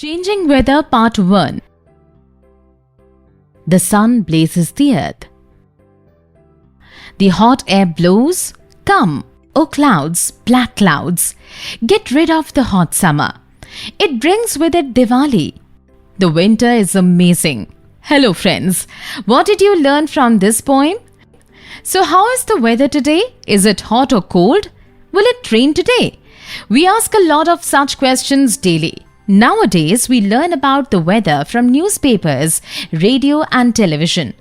Changing Weather Part 1. The sun blazes the earth. The hot air blows. Come, O clouds, black clouds, get rid of the hot summer. It brings with it Diwali. The winter is amazing. Hello friends, what did you learn from this poem? So how is the weather today? Is it hot or cold? Will it rain today? We ask a lot of such questions daily. Nowadays, we learn about the weather from newspapers, radio and television.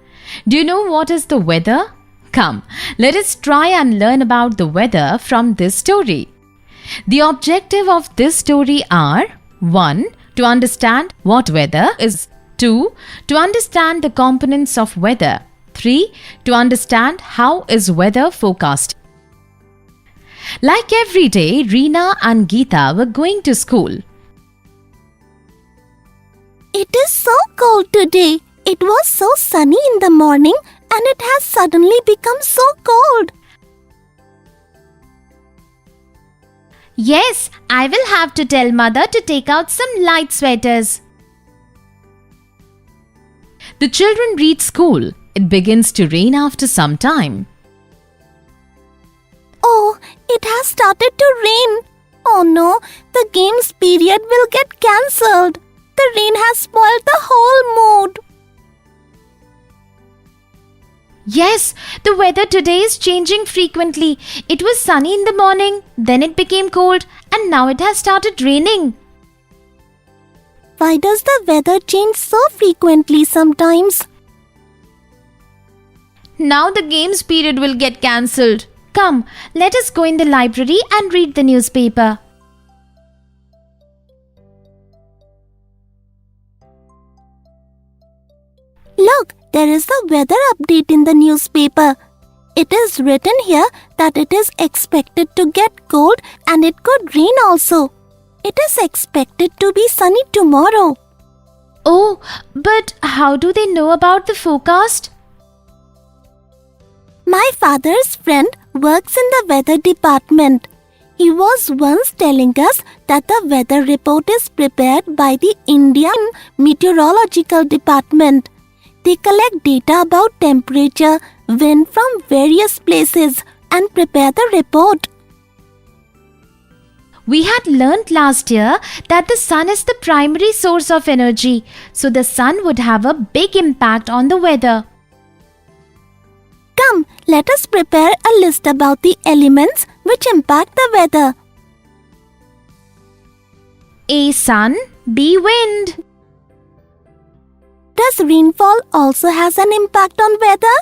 Do you know what is the weather? Come, let us try and learn about the weather from this story. The objective of this story are 1. To understand what weather is. 2. To understand the components of weather. 3. To understand how is weather forecast. Like every day, Reena and Geeta were going to school. It is so cold today. It was so sunny in the morning and it has suddenly become so cold. Yes, I will have to tell mother to take out some light sweaters. The children reach school. It begins to rain after some time. Oh, it has started to rain. Oh no, the games period will get cancelled. The rain has spoiled the whole mood. Yes, the weather today is changing frequently. It was sunny in the morning, then it became cold, and now it has started raining. Why does the weather change so frequently sometimes? Now the games period will get cancelled. Come, let us go in the library and read the newspaper. Look, there is a weather update in the newspaper. It is written here that it is expected to get cold and it could rain also. It is expected to be sunny tomorrow. Oh, but how do they know about the forecast? My father's friend works in the weather department. He was once telling us that the weather report is prepared by the Indian Meteorological Department. They collect data about temperature, wind from various places and prepare the report. We had learnt last year that the sun is the primary source of energy, so the sun would have a big impact on the weather. Come, let us prepare a list about the elements which impact the weather. A. Sun. B. Wind. Does rainfall also has an impact on weather?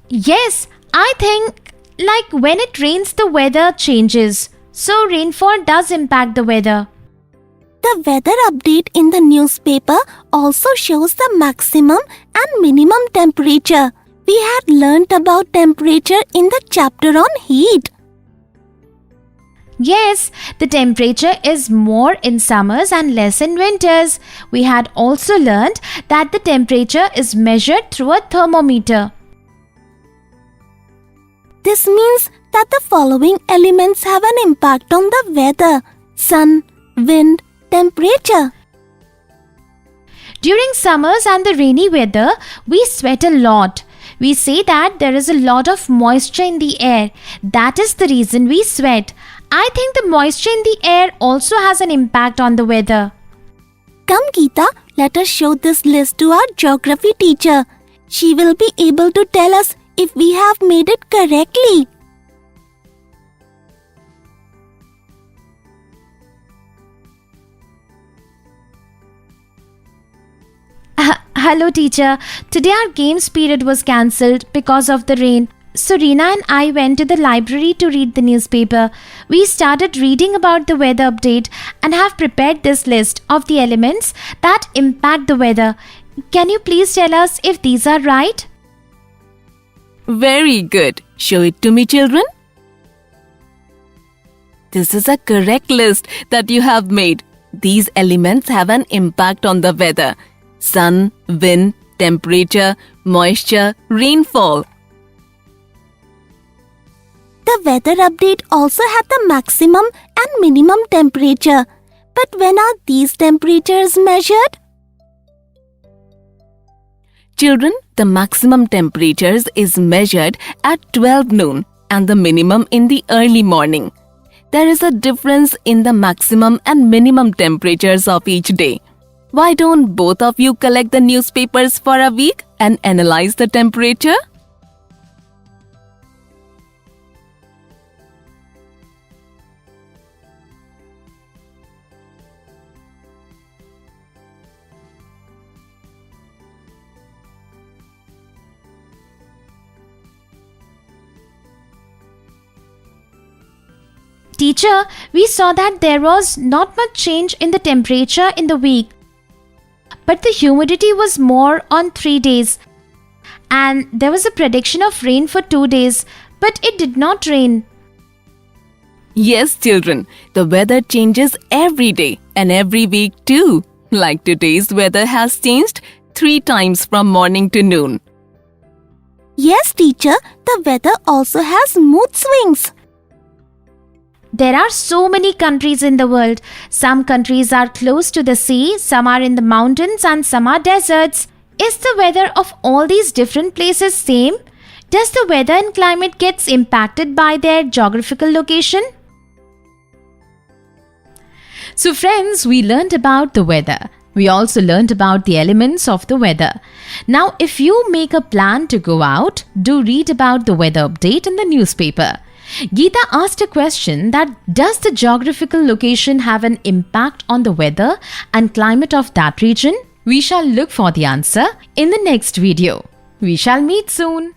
Yes, I think like when it rains the weather changes. So rainfall does impact the weather. The weather update in the newspaper also shows the maximum and minimum temperature. We had learnt about temperature in the chapter on heat. Yes, the temperature is more in summers and less in winters. We had also learned that the temperature is measured through a thermometer. This means that the following elements have an impact on the weather: sun, wind, temperature. During summers and the rainy weather, we sweat a lot. We say that there is a lot of moisture in the air. That is the reason we sweat. I think the moisture in the air also has an impact on the weather. Come Geeta, let us show this list to our geography teacher. She will be able to tell us if we have made it correctly. Hello teacher, today our games period was cancelled because of the rain. So Reena and I went to the library to read the newspaper. We started reading about the weather update and have prepared this list of the elements that impact the weather. Can you please tell us if these are right? Very good. Show it to me, children. This is a correct list that you have made. These elements have an impact on the weather: sun, wind, temperature, moisture, rainfall. The weather update also had the maximum and minimum temperature. But when are these temperatures measured? Children, the maximum temperatures is measured at 12 noon and the minimum in the early morning. There is a difference in the maximum and minimum temperatures of each day. Why don't both of you collect the newspapers for a week and analyze the temperature? Teacher, we saw that there was not much change in the temperature in the week, but the humidity was more on 3 days, and there was a prediction of rain for 2 days, but it did not rain. Yes, children, the weather changes every day and every week too. Like today's weather has changed 3 times from morning to noon. Yes, teacher, the weather also has mood swings. There are so many countries in the world. Some countries are close to the sea, some are in the mountains, and some are deserts. Is the weather of all these different places same? Does the weather and climate gets impacted by their geographical location? So friends, we learned about the weather. We also learned about the elements of the weather. Now, if you make a plan to go out, do read about the weather update in the newspaper. Geeta asked a question that does the geographical location have an impact on the weather and climate of that region? We shall look for the answer in the next video. We shall meet soon.